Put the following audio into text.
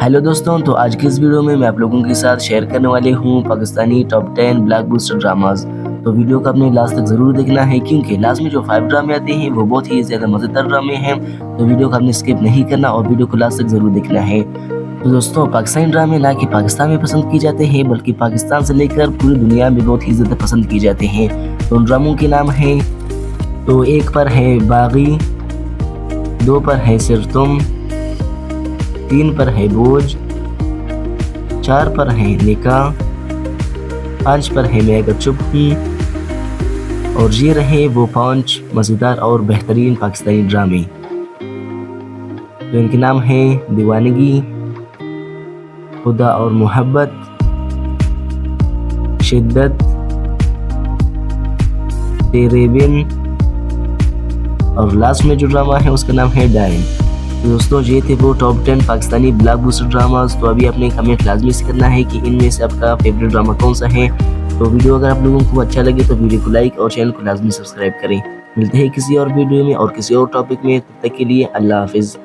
Hello दोस्तों, तो आज की इस वीडियो में मैं आप लोगों के साथ शेयर करने वाले हूँ पाकिस्तानी टॉप 10 ब्लॉकबस्टर ड्रामाज। तो वीडियो को आपने लास्ट तक ज़रूर देखना है, क्योंकि लास्ट में जो 5 ड्रामे आते हैं वो बहुत ही ज़्यादा मज़ेदार ड्रामे हैं। तो वीडियो को आपने स्किप नहीं करना और वीडियो को लास्ट तक ज़रूर देखना है। तो दोस्तों, पाकिस्तानी ड्रामे ना कि पाकिस्तान में पसंद किए जाते हैं, बल्कि पाकिस्तान से लेकर पूरी दुनिया में बहुत ही ज़्यादा पसंद किए जाते हैं। तो उन ड्रामों के नाम हैं, तो 1 पर है बागी, 2 पर है सिर्फ तुम, 3 पर है बोझ, 4 पर है निकाह, 5 पर है मैं अगर चुप हूँ। और ये रहे वो 5 मज़ेदार और बेहतरीन पाकिस्तानी ड्रामे। तो इनके नाम हैं दीवानगी, खुदा और मोहब्बत, शिद्दत, तेरे बिन, और लास्ट में जो ड्रामा है उसका नाम है डाइन। तो दोस्तों, ये थे वो टॉप 10 पाकिस्तानी ब्लॉकबस्टर ड्रामास। तो अभी आपने कमेंट लाजमी से करना है कि इनमें से आपका फेवरेट ड्रामा कौन सा है। तो वीडियो अगर आप लोगों को अच्छा लगे तो वीडियो को लाइक और चैनल को लाजमी सब्सक्राइब करें। मिलते हैं किसी और वीडियो में और किसी और टॉपिक में। तब तक के लिए अल्लाह हाफिज़।